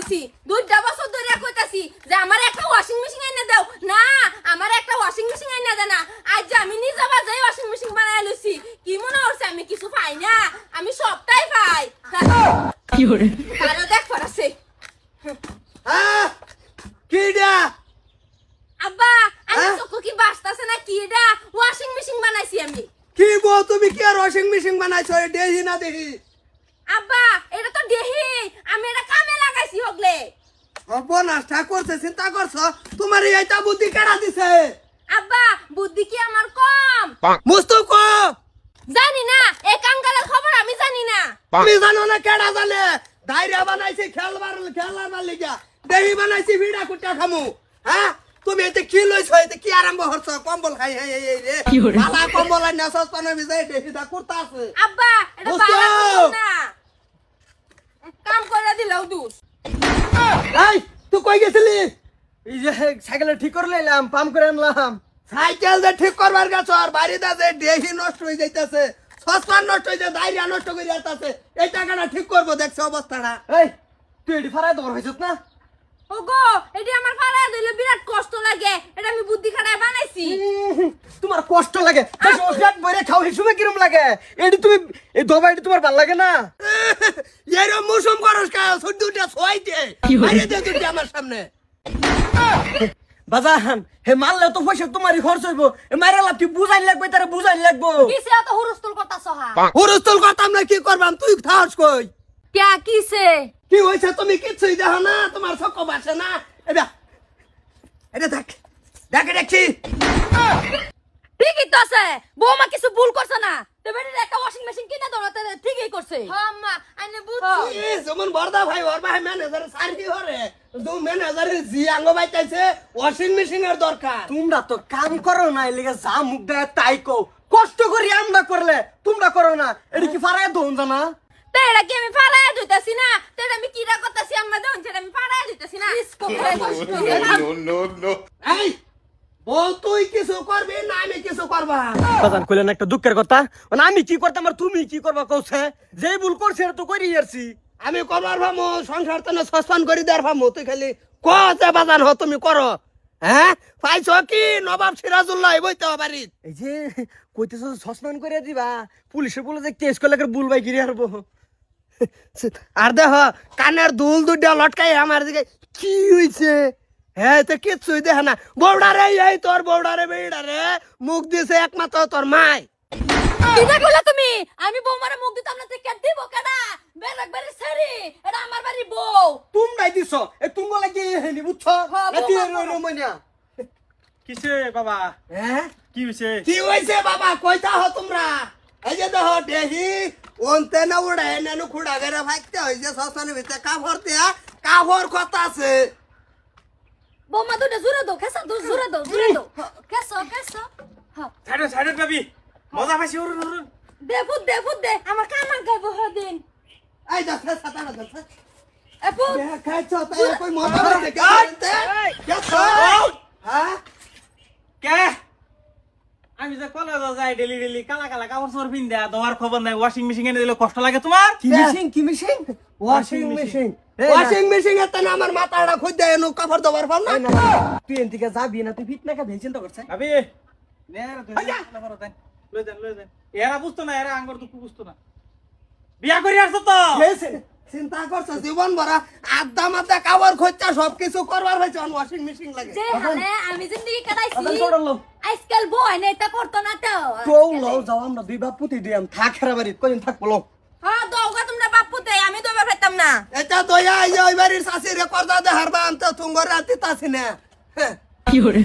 করছি 2টা বছর ধরে কইতাছি যে আমার একটা ওয়াশিং মেশিন এনে দাও না আমার একটা ওয়াশিং মেশিন এনে দে না আজ আমি নিজে বাজাই ওয়াশিং মেশিন বানাই লইছি কি মনে হচ্ছে আমি কিছু পাই না আমি সবটাই পাই কি করে আরে দেখ পড়াছে কিডা আব্বা আমি চোখ কি বাসতাছে না কি এটা ওয়াশিং মেশিন বানাইছি আমি কি বল তুমি কি আর ওয়াশিং মেশিন বানাইছো দেহি না দেহি আব্বা এটা তো দেহি আমি এটা কামে লাগাইছি হগলে অবনাশটা করছে চিন্তা করছো তোমার এইটা বুদ্ধি কেডা দিছে আব্বা বুদ্ধি কি আমার কম মুস্তুক জানি না এই কাঙ্গালের খবর আমি জানি না তুমি জানো না কেডা জানে দাইরা বানাইছি খেলার লিগা দেহি বানাইছি ভিড়া কুটা খামু হ্যাঁ তুমি এতে কি লইছো এতে কি আরম্ভ হরছো কম্বল খাই এই রে কি করে? বালা কম্বল না সস্তানে বিজয় দেহিটা করতে আছে আব্বা এটা বুঝছো? বালা কিছু না কাম করে দিলাও দুস এই তুই কই গেছিলি এই যে সাইকেল ঠিক করে লাইলাম পাম্প করে আনলাম সাইকেল যে ঠিক করবার গেছো আর বাড়িতে যে দেহি নষ্ট হয়ে যাইতেছে সস্তান নষ্ট হয়ে যায় দাইরা নষ্ট করে যাইতেছে এই টাকাটা ঠিক করবো দেখছো অবস্থাটা এই তুই এটি ফারাই তোমার হয়েছত না ওগো এটি আমার ফাড়ায় দিলে বিরাট কষ্ট লাগে এটা আমি বুদ্ধি খাটায় বানাইছি তোমার কষ্ট লাগে পেট ভরে খাও এই সময় কিরম লাগে এটি তুমি এই দবা এটি তোমার ভালো লাগে না এরম মৌসুম করস কা দুটা ছয়তে কি হলো? আরে দে দুটা আমার সামনে বাজান হে মারলে তো পয়সা তোমারই খরচ হইব এ মারা লাভ তুই বুঝাই লাগবে তারা বুঝাই লাগবো কিসে এত হুরুস্তুল করতাছ হা হুরুস্তুল করতাম না কি করবাম তুই থাস কই ক্যা কিসে কি হইছে তুমি কিছুই দেখো না তোমার চক্ক বাসে না এটা এটা দেখ দেখে দেখছি ঠিকই তো আছে বৌমা কিছু ভুল করছে না তো বেটির একটা ওয়াশিং মেশিন কিনে দাও না ঠিকই করছে হ্যাঁ মা আইনে বুঝছি যেমন বর্দা ভাই ওর ভাই ম্যানেজার সার্ভি হরে তো ম্যানেজারের জি আঙ্গ বাইতাইছে ওয়াশিং মেশিন এর দরকার তোমরা তো কাম করো না এলিগে যা মুখ দেয় তাই কও কষ্ট করি আমরা করলে তোমরা করো না এটি কি ফারাই দোন জানা তো এটা কি আমি ফাড়ায় দিতেছি না তো এটা আমি কিরা করতেছি আমরা দেখুন সেটা আমি ফাড়ায় দিতেছি না এই বল তুই কিছু করবি না আমি কিছু করবা বাজান কইলেন একটা দুঃখের কথা মানে আমি কি করতাম আর তুমি কি করবা কওছে যে ভুল করছে এটা তো করি ইয়ারছি আমি করবার ভামু সংসার তো সস্তান করে দেওয়ার ভামু তুই খালি কতে বাজান হ তুমি করো হ্যাঁ পাইছ কি নবাব সিরাজুল্লাহ বইতে পারি এই যে কইতেছ সসমান করে দিবা পুলিশে বলে যে কেস করলে ভুল ভাই গিরে হারবো আর দেখ কানের দুল দুটা লটকাই আমার দিকে কি হইছে হ্যাঁ তো কিচ্ছুই দেখ না বৌডারে এই তোর বৌডারে বেড়ারে মুখ দিছে একমাত্র তোর মাই কিরা কইলা তুমি আমি বৌমারে মুখ দিতাম না তুই কেন দিব কেডা বেলেগ বাড়ি সারি এটা আমার বাড়ি বউ তোমরাই দিছ এ তুমি লাগি হেনি বুঝছো হ্যাঁ, নাতি বাবা, রমনিয়া কিসে বাবা হ্যাঁ কি হইছে কি হইছে বাবা কইতা হ তোমরা এই যে দেহ দেহি ওনতে না উড়ে নেনু খুড়া গেরে ভাইতে হইছে সসানে ভিতরে কাপড় দিয়া কাপড় কথা আছে বৌমা দুটো জুড়ে দাও কেসা জুড়ে দাও কেসো হ্যাঁ সাইড সাইড বাবি মজা পাইছি উরুন উরুন দে আমার কামান গাইব হদিন এই দেখে সাতানা দেখে আপু খাইছো তাই কই মজা করে দেখে কেছো হ্যাঁ কে আমি যে কলেজ যাই ডেলি ডেলি কালা কালা কাপড় চোপড় পিন্দা তোমার খবর নাই ওয়াশিং মেশিন এনে দিলে কষ্ট লাগে তোমার কি machine washing machine washing machine এত না আমার মাথাটা খুঁজ দেয় এনু কাপড় দবার পার না তুই এনতিকে যাবি না তুই ফিট না খাবি চিন্তা করছে ভাবি নে রে তুই লই দেন এরা বুঝতো না এরা আঙ্গর দুঃখ বুঝতো না বিয়া করি আসছো তো চিন্তা করছ জীবন ভরা আড্ডা মাথা কাপড় খোঁজা সবকিছু করবার হইছে ওয়াশিং মেশিন লাগে যে হালে আমি জিন্দগি কাটাইছি আদান ছোড় লো আজকাল বই না এটা করতো না তো তো লো যাও আমরা দুই বাপ পুতি দিয়াম থাক হেরা বাড়ি কদিন থাক বলো হ্যাঁ দৌগা তোমরা বাপ্পু দেই আমি দৌবা ফেতাম না এটা দয়া এই যে ওই বাড়ির শাশিরে করদা দে হারবা আনতে তুঙ্গর রাতে তাছি না কি করে